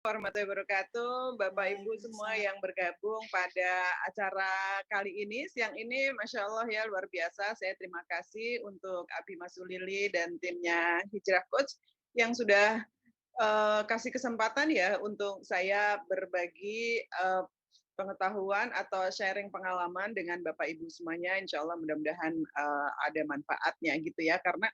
warahmatullahi wabarakatuh, Bapak Ibu semua Waalaikumsalam. yang bergabung pada acara kali ini, siang ini, Masya Allah ya luar biasa. Saya terima kasih untuk Abi Masulili dan timnya Hijrah Coach yang sudah kasih kesempatan ya untuk saya berbagi pengetahuan atau sharing pengalaman dengan Bapak Ibu semuanya. Insya Allah mudah-mudahan ada manfaatnya gitu ya. Karena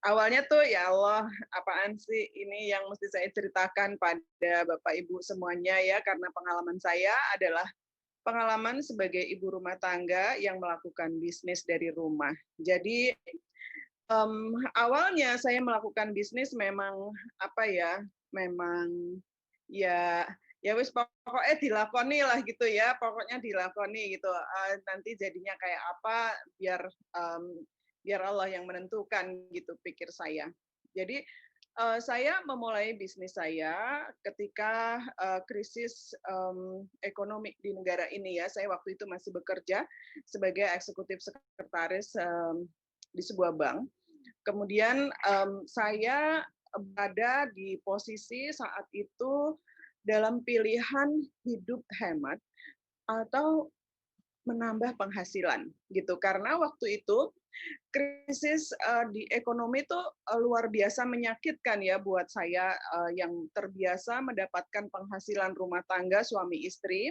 awalnya tuh ya Allah, apaan sih ini yang mesti saya ceritakan pada Bapak Ibu semuanya ya, karena pengalaman saya adalah pengalaman sebagai ibu rumah tangga yang melakukan bisnis dari rumah. Jadi awalnya saya melakukan bisnis memang apa ya, memang ya ya wis pokoknya dilakoni lah gitu ya, pokoknya dilakoni gitu. Nanti jadinya kayak apa biar biar Allah yang menentukan gitu pikir saya. Jadi saya memulai bisnis saya ketika krisis ekonomi di negara ini ya. Saya waktu itu masih bekerja sebagai eksekutif sekretaris di sebuah bank. Kemudian saya berada di posisi saat itu dalam pilihan hidup hemat atau menambah penghasilan gitu. Karena waktu itu krisis di ekonomi itu luar biasa menyakitkan ya buat saya yang terbiasa mendapatkan penghasilan rumah tangga suami istri,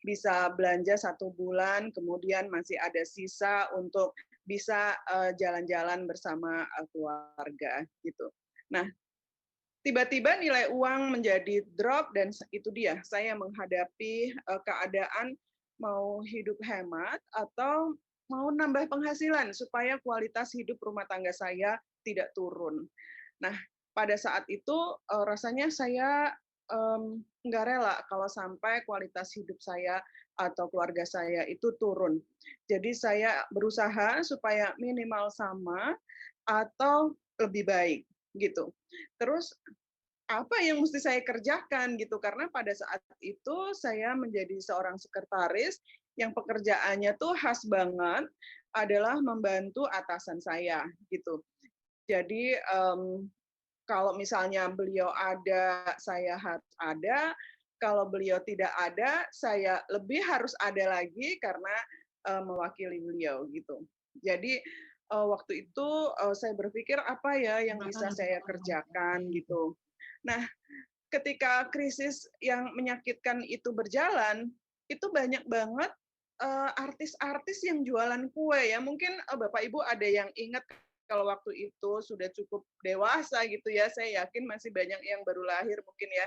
bisa belanja 1 bulan, kemudian masih ada sisa untuk bisa jalan-jalan bersama keluarga gitu. Nah, tiba-tiba nilai uang menjadi drop dan itu dia saya menghadapi keadaan mau hidup hemat atau mau nambah penghasilan supaya kualitas hidup rumah tangga saya tidak turun. Nah, pada saat itu rasanya saya nggak rela kalau sampai kualitas hidup saya atau keluarga saya itu turun. Jadi saya berusaha supaya minimal sama atau lebih baik gitu. Terus apa yang mesti saya kerjakan gitu karena pada saat itu saya menjadi seorang sekretaris yang pekerjaannya tuh khas banget adalah membantu atasan saya gitu. Jadi kalau misalnya beliau ada, saya harus ada. Kalau beliau tidak ada, saya lebih harus ada lagi karena mewakili beliau gitu. Jadi waktu itu saya berpikir apa ya yang bisa saya kerjakan gitu. Nah, ketika krisis yang menyakitkan itu berjalan, itu banyak banget artis-artis yang jualan kue ya. Mungkin Bapak Ibu ada yang ingat kalau waktu itu sudah cukup dewasa gitu ya. Saya yakin masih banyak yang baru lahir mungkin ya.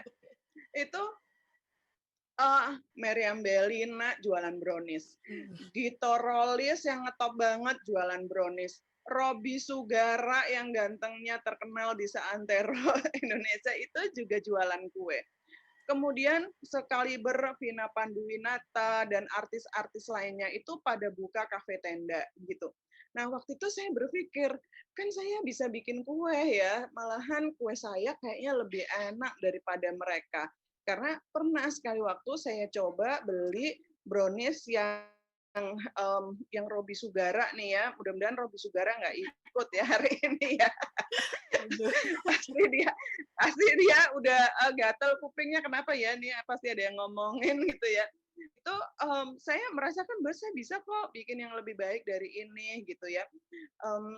Itu Meriam Bellina jualan brownies. Dito Rolis yang ngetop banget jualan brownies. Robi Sugara yang gantengnya terkenal di seantero Indonesia itu juga jualan kue. Kemudian sekaliber Vina Panduwinata dan artis-artis lainnya itu pada buka kafe tenda gitu. Nah, waktu itu saya berpikir, kan saya bisa bikin kue ya, malahan kue saya kayaknya lebih enak daripada mereka. Karena pernah sekali waktu saya coba beli brownies yang Robi Sugara nih ya, mudah-mudahan Robi Sugara nggak ikut ya hari ini ya. Pasti dia udah gatel kupingnya kenapa ya nih pasti ada yang ngomongin gitu ya itu saya merasakan bahwa saya bisa kok bikin yang lebih baik dari ini gitu ya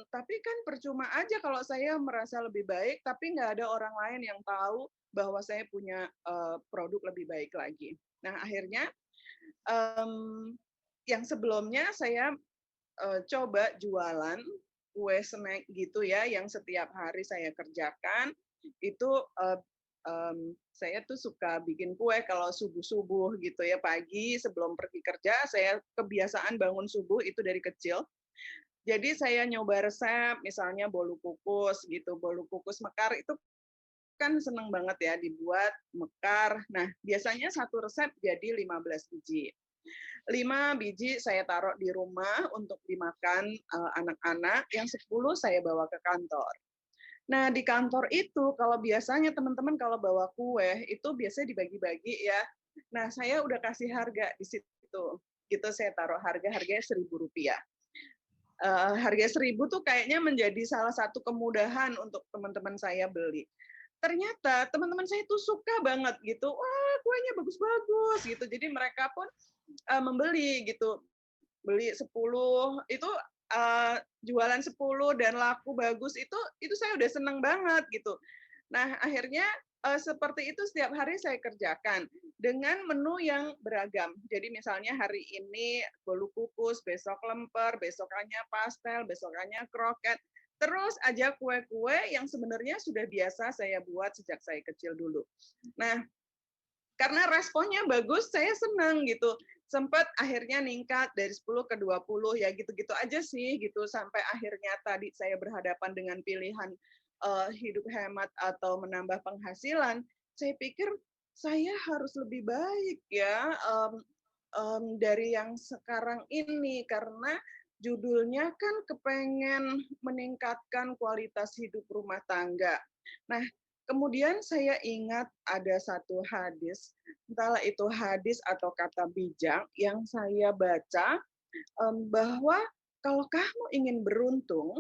tapi kan percuma aja kalau saya merasa lebih baik tapi nggak ada orang lain yang tahu bahwa saya punya produk lebih baik lagi. Nah akhirnya um, yang sebelumnya saya coba jualan kue snack gitu ya yang setiap hari saya kerjakan itu saya tuh suka bikin kue kalau subuh-subuh gitu ya pagi sebelum pergi kerja saya kebiasaan bangun subuh itu dari kecil. Jadi saya nyoba resep misalnya bolu kukus gitu, bolu kukus mekar itu kan seneng banget ya dibuat mekar. Nah, biasanya satu resep jadi 15 biji. 5 biji saya taruh di rumah untuk dimakan anak-anak, yang 10 saya bawa ke kantor. Nah, di kantor itu kalau biasanya teman-teman kalau bawa kue itu biasanya dibagi-bagi ya. Nah, saya udah kasih harga di situ. Gitu saya taruh harganya Rp1.000. Harga 1.000 tuh kayaknya menjadi salah satu kemudahan untuk teman-teman saya beli. ternyata teman-teman saya itu suka banget gitu, wah kuenya bagus-bagus gitu. Jadi mereka pun membeli gitu, beli 10 itu jualan 10 dan laku bagus itu saya udah seneng banget gitu. Nah akhirnya seperti itu setiap hari saya kerjakan dengan menu yang beragam. Jadi misalnya hari ini bolu kukus, besok lemper, besokannya pastel, besokannya kroket. Terus aja kue-kue yang sebenarnya sudah biasa saya buat sejak saya kecil dulu. Nah, karena responnya bagus, saya senang gitu. Sempat akhirnya ningkat dari 10 ke 20 ya gitu-gitu aja sih gitu sampai akhirnya tadi saya berhadapan dengan pilihan hidup hemat atau menambah penghasilan. Saya pikir saya harus lebih baik ya dari yang sekarang ini karena judulnya kan kepengen meningkatkan kualitas hidup rumah tangga. Nah, kemudian saya ingat ada satu hadis, entahlah itu hadis atau kata bijak yang saya baca bahwa kalau kamu ingin beruntung,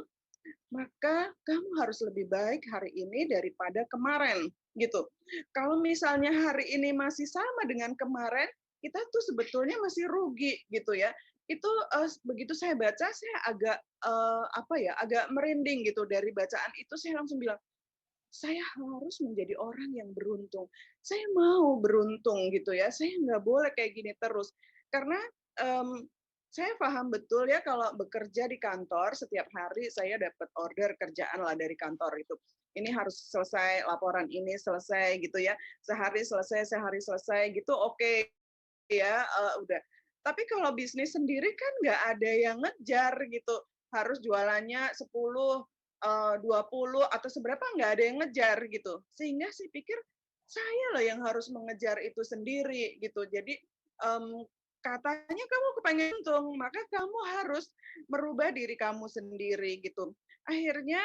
maka kamu harus lebih baik hari ini daripada kemarin, gitu. Kalau misalnya hari ini masih sama dengan kemarin, kita tuh sebetulnya masih rugi, gitu ya. Itu begitu saya baca, saya agak agak merinding gitu dari bacaan itu. Saya langsung bilang, saya harus menjadi orang yang beruntung. Saya mau beruntung gitu ya. Saya nggak boleh kayak gini terus. Karena um, saya paham betul ya kalau bekerja di kantor setiap hari saya dapat order kerjaan lah dari kantor itu. Ini harus selesai laporan ini selesai gitu ya. Sehari selesai gitu oke ya udah. Tapi kalau bisnis sendiri kan nggak ada yang ngejar gitu. Harus jualannya 10 20 atau seberapa nggak ada yang ngejar gitu. Sehingga saya pikir saya loh yang harus mengejar itu sendiri gitu. Jadi katanya kamu kepengen untung, maka kamu harus merubah diri kamu sendiri gitu. Akhirnya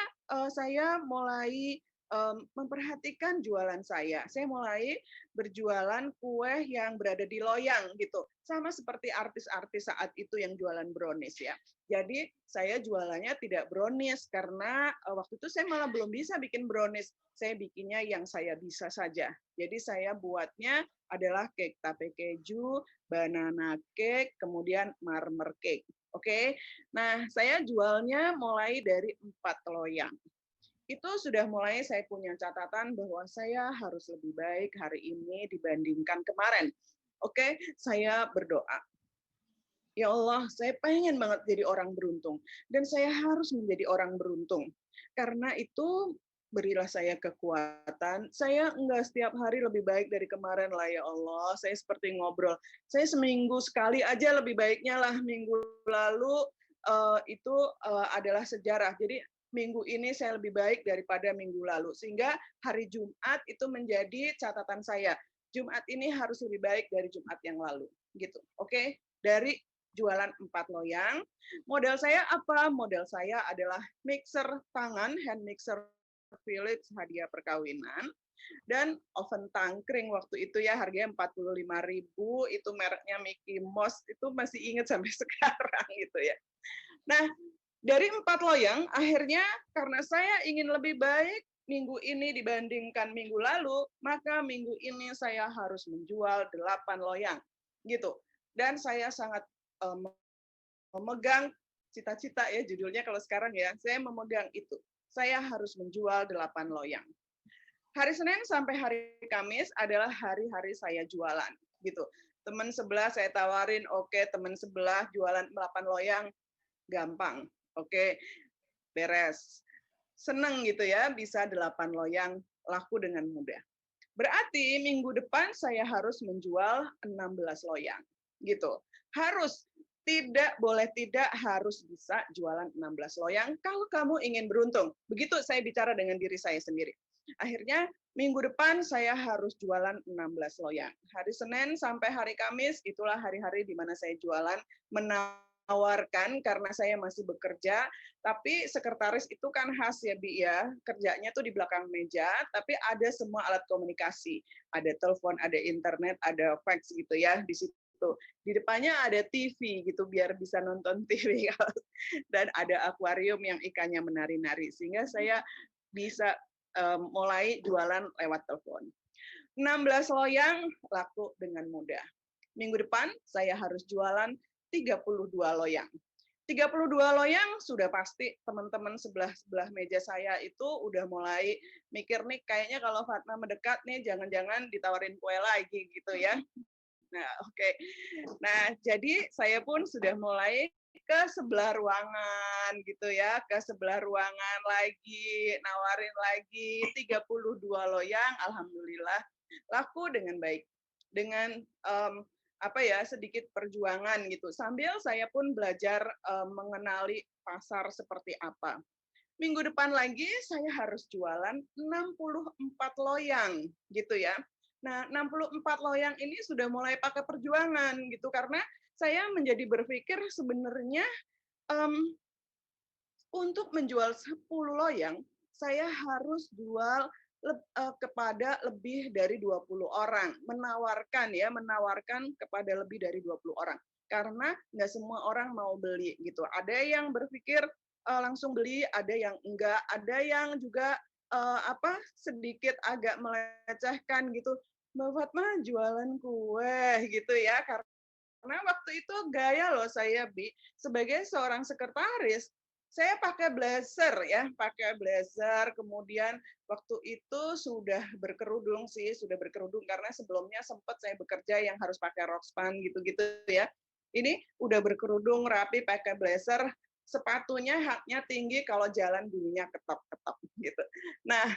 saya mulai memperhatikan jualan saya. Saya mulai berjualan kue yang berada di loyang gitu. Sama seperti artis-artis saat itu yang jualan brownies ya. Jadi saya jualannya tidak brownies karena waktu itu saya malah belum bisa bikin brownies. Saya bikinnya yang saya bisa saja. Jadi saya buatnya adalah cake tape keju, banana cake, kemudian marmer cake. Oke. Nah, saya jualnya mulai dari 4 loyang. Itu sudah mulai saya punya catatan bahwa saya harus lebih baik hari ini dibandingkan kemarin. Oke, saya berdoa. Ya Allah, saya pengen banget jadi orang beruntung. Dan saya harus menjadi orang beruntung. Karena itu, berilah saya kekuatan. Saya enggak setiap hari lebih baik dari kemarin lah ya Allah. Saya seperti ngobrol. Saya seminggu sekali aja lebih baiknya lah. Minggu lalu itu adalah sejarah. Jadi minggu ini saya lebih baik daripada minggu lalu. Sehingga hari Jumat itu menjadi catatan saya. Jumat ini harus lebih baik dari Jumat yang lalu. Gitu. Oke? Dari jualan 4 loyang. Modal saya apa? Modal saya adalah mixer tangan, hand mixer Philips hadiah perkawinan, dan oven tangkring waktu itu ya harganya 45.000, itu mereknya Mickey Mouse, itu masih ingat sampai sekarang gitu ya. Nah, dari 4 loyang, akhirnya karena saya ingin lebih baik minggu ini dibandingkan minggu lalu, maka minggu ini saya harus menjual 8 loyang gitu. Dan saya sangat memegang cita-cita ya judulnya kalau sekarang ya, saya memegang itu. Saya harus menjual 8 loyang. Hari Senin sampai hari Kamis adalah hari-hari saya jualan gitu. Teman sebelah saya tawarin, oke, teman sebelah jualan 8 loyang, gampang. Oke, beres. Seneng gitu ya, bisa 8 loyang laku dengan mudah. Berarti minggu depan saya harus menjual 16 loyang. Gitu. Harus, tidak boleh tidak harus bisa jualan 16 loyang kalau kamu ingin beruntung. Begitu saya bicara dengan diri saya sendiri. Akhirnya minggu depan saya harus jualan 16 loyang. Hari Senin sampai hari Kamis itulah hari-hari di mana saya jualan, menawarkan karena saya masih bekerja, tapi sekretaris itu kan khas ya Bi ya, kerjanya tuh di belakang meja, tapi ada semua alat komunikasi, ada telepon, ada internet, ada fax gitu ya di situ. Di depannya ada TV gitu biar bisa nonton TV dan ada akuarium yang ikannya menari-nari sehingga saya bisa mulai jualan lewat telepon. 16 loyang laku dengan mudah. Minggu depan saya harus jualan 32 loyang. 32 loyang sudah pasti teman-teman sebelah meja saya itu udah mulai mikir nih, kayaknya kalau Fatma mendekat nih jangan-jangan ditawarin kue lagi gitu ya. Nah, oke. Nah, jadi saya pun sudah mulai ke sebelah ruangan gitu ya, ke sebelah ruangan lagi, nawarin lagi 32 loyang, alhamdulillah laku dengan baik. Dengan sedikit perjuangan gitu. Sambil saya pun belajar mengenali pasar seperti apa. Minggu depan lagi saya harus jualan 64 loyang gitu ya. Nah, 64 loyang ini sudah mulai pakai perjuangan gitu karena saya menjadi berpikir sebenarnya untuk menjual 10 loyang saya harus jual kepada lebih dari 20 orang, menawarkan kepada lebih dari 20 orang. Karena nggak semua orang mau beli gitu. Ada yang berpikir langsung beli, ada yang enggak, ada yang juga sedikit agak melecehkan gitu. Mbak Fatma jualan kue gitu ya, karena waktu itu gaya loh saya, Bi, sebagai seorang sekretaris, saya pakai blazer ya, kemudian waktu itu sudah berkerudung karena sebelumnya sempat saya bekerja yang harus pakai rok span gitu-gitu ya. Ini udah berkerudung rapi, pakai blazer, sepatunya haknya tinggi, kalau jalan bunyinya ketop-ketop gitu. Nah,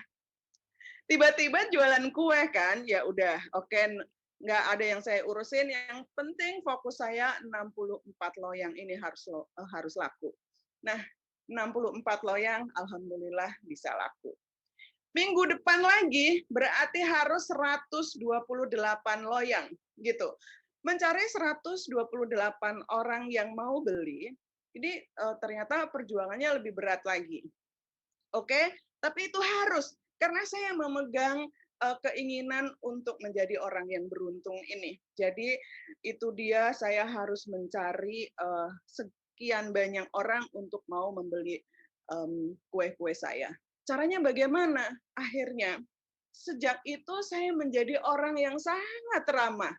tiba-tiba jualan kue kan, ya udah oke, nggak ada yang saya urusin, yang penting fokus saya 64 loyang ini harus laku. Nah, 64 loyang alhamdulillah bisa laku. Minggu depan lagi berarti harus 128 loyang gitu. Mencari 128 orang yang mau beli, ini ternyata perjuangannya lebih berat lagi. Oke, tapi itu harus karena saya memegang keinginan untuk menjadi orang yang beruntung ini. Jadi itu dia, saya harus mencari sekian banyak orang untuk mau membeli kue-kue saya. Caranya bagaimana? Akhirnya sejak itu saya menjadi orang yang sangat ramah.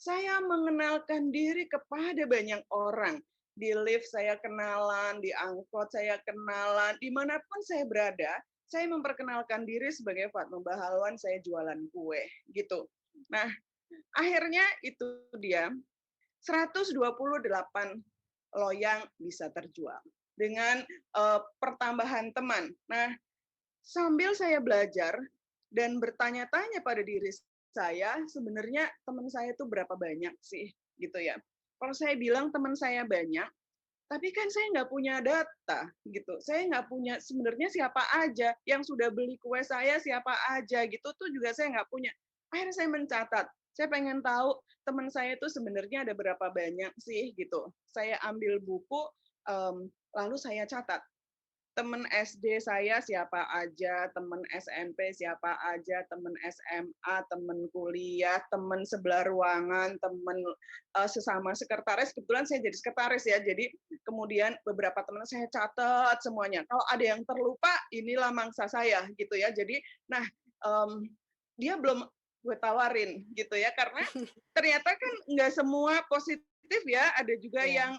Saya mengenalkan diri kepada banyak orang. Di lift saya kenalan, di angkot saya kenalan, dimanapun saya berada, saya memperkenalkan diri sebagai Fatma Bahalwan, saya jualan kue, gitu. Nah, akhirnya itu dia, 128 loyang bisa terjual dengan pertambahan teman. Nah, sambil saya belajar dan bertanya-tanya pada diri saya, sebenarnya teman saya itu berapa banyak sih, gitu ya. Kalau saya bilang teman saya banyak, tapi kan saya nggak punya data, gitu. Saya nggak punya sebenarnya siapa aja yang sudah beli kue saya, siapa aja, gitu tuh juga saya nggak punya. Akhirnya saya mencatat, saya pengen tahu teman saya itu sebenarnya ada berapa banyak sih, gitu. Saya ambil buku, lalu saya catat teman SD saya siapa aja, teman SMP siapa aja, teman SMA, teman kuliah, teman sebelah ruangan, teman sesama sekretaris. Kebetulan saya jadi sekretaris ya, jadi kemudian beberapa teman saya catat semuanya. Kalau ada yang terlupa, inilah mangsa saya gitu ya. Jadi, nah dia belum gue tawarin gitu ya, karena ternyata kan nggak semua positif ya, ada juga yang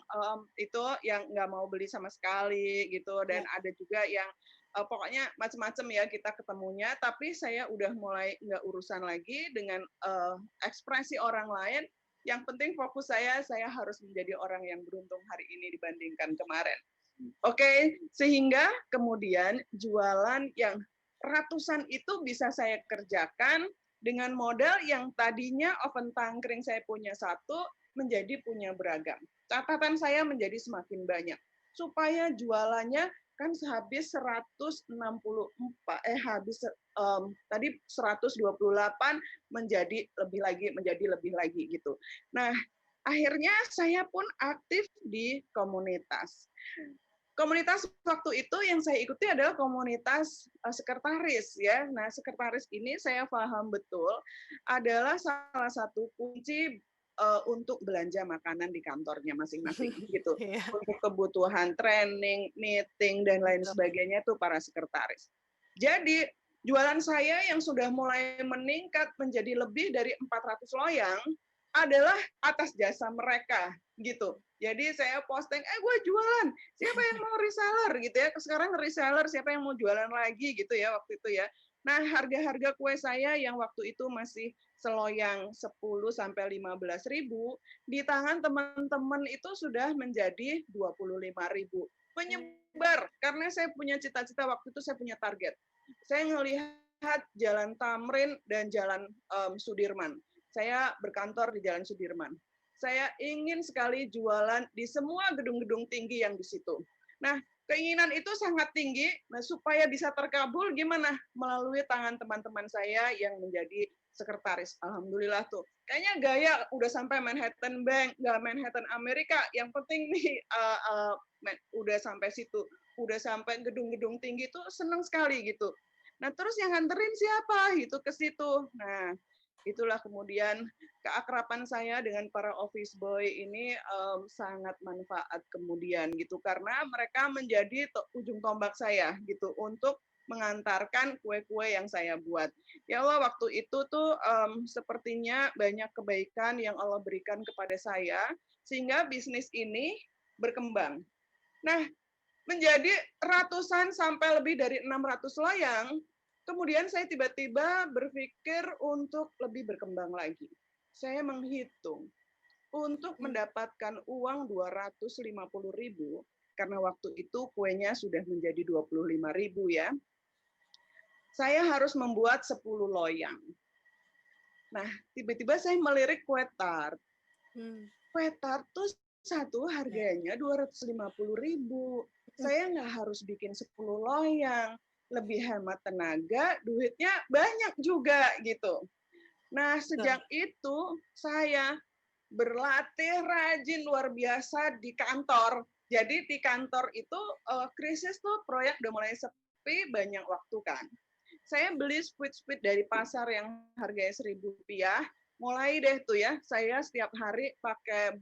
itu yang nggak mau beli sama sekali gitu, dan ada juga yang pokoknya macam-macam ya kita ketemunya, tapi saya udah mulai nggak urusan lagi dengan ekspresi orang lain. Yang penting fokus saya harus menjadi orang yang beruntung hari ini dibandingkan kemarin. Oke, sehingga kemudian jualan yang ratusan itu bisa saya kerjakan dengan modal yang tadinya oven tangkring saya punya satu, menjadi punya beragam. Catatan saya menjadi semakin banyak. Supaya jualannya kan habis 128 menjadi lebih lagi gitu. Nah, akhirnya saya pun aktif di komunitas. Komunitas waktu itu yang saya ikuti adalah komunitas sekretaris ya. Nah, sekretaris ini saya paham betul adalah salah satu kunci untuk belanja makanan di kantornya masing-masing gitu. Untuk kebutuhan training, meeting dan lain sebagainya itu para sekretaris. Jadi jualan saya yang sudah mulai meningkat menjadi lebih dari 400 loyang adalah atas jasa mereka gitu. Jadi saya posting, gue jualan, siapa yang mau reseller gitu ya. Sekarang reseller siapa yang mau jualan lagi gitu ya waktu itu ya. Nah, harga-harga kue saya yang waktu itu masih seloyang 10 sampai 15.000, di tangan teman-teman itu sudah menjadi 25.000. Menyebar karena saya punya cita-cita waktu itu, saya punya target. Saya melihat Jalan Tamrin dan Jalan Sudirman. Saya berkantor di Jalan Sudirman. Saya ingin sekali jualan di semua gedung-gedung tinggi yang di situ. Nah, keinginan itu sangat tinggi. Nah, supaya bisa terkabul gimana? Melalui tangan teman-teman saya yang menjadi sekretaris. Alhamdulillah tuh. Kayaknya gaya udah sampai Manhattan Bank, nggak Manhattan Amerika. Yang penting nih udah sampai situ, udah sampai gedung-gedung tinggi tuh seneng sekali gitu. Nah, terus yang nganterin siapa? Itu ke situ. Nah, itulah kemudian keakraban saya dengan para office boy ini sangat manfaat kemudian gitu, karena mereka menjadi ujung tombak saya gitu untuk mengantarkan kue-kue yang saya buat. Ya Allah, waktu itu tuh sepertinya banyak kebaikan yang Allah berikan kepada saya sehingga bisnis ini berkembang. Nah, menjadi ratusan sampai lebih dari 600 loyang, kemudian saya tiba-tiba berpikir untuk lebih berkembang lagi. Saya menghitung untuk mendapatkan uang 250.000, karena waktu itu kuenya sudah menjadi 25.000 ya. Saya harus membuat 10 loyang. Nah, tiba-tiba saya melirik kue tart. Kue tart tuh satu harganya 250.000. Saya nggak harus bikin 10 loyang, lebih hemat tenaga, duitnya banyak juga gitu. Nah, sejak itu saya berlatih rajin luar biasa di kantor. Jadi di kantor itu krisis tuh, proyek udah mulai sepi, banyak waktu kan. Saya beli squid dari pasar yang harganya Rp1.000, mulai deh tuh ya, saya setiap hari pakai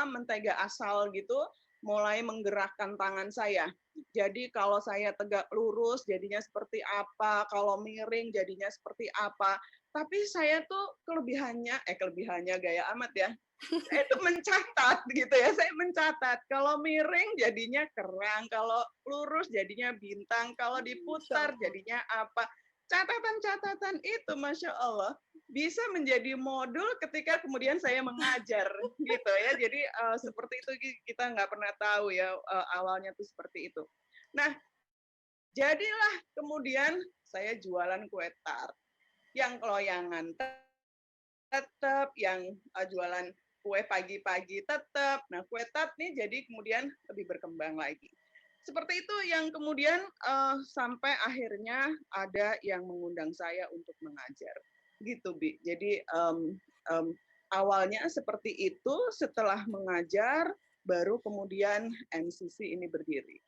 mentega asal gitu, mulai menggerakkan tangan saya. Jadi kalau saya tegak lurus jadinya seperti apa, kalau miring jadinya seperti apa. Tapi saya tuh kelebihannya gaya amat ya. Saya itu mencatat gitu ya, saya mencatat. Kalau miring jadinya kerang, kalau lurus jadinya bintang, kalau diputar jadinya apa. Catatan-catatan itu, Masya Allah, bisa menjadi modul ketika kemudian saya mengajar gitu ya. Jadi seperti itu kita nggak pernah tahu ya awalnya tuh seperti itu. Nah, jadilah kemudian saya jualan kue tart yang keloyangan tetap, yang jualan kue pagi-pagi tetap. Nah, kue tart nih jadi kemudian lebih berkembang lagi. Seperti itu yang kemudian sampai akhirnya ada yang mengundang saya untuk mengajar. Gitu, Bi. Jadi awalnya seperti itu, setelah mengajar baru kemudian MCC ini berdiri.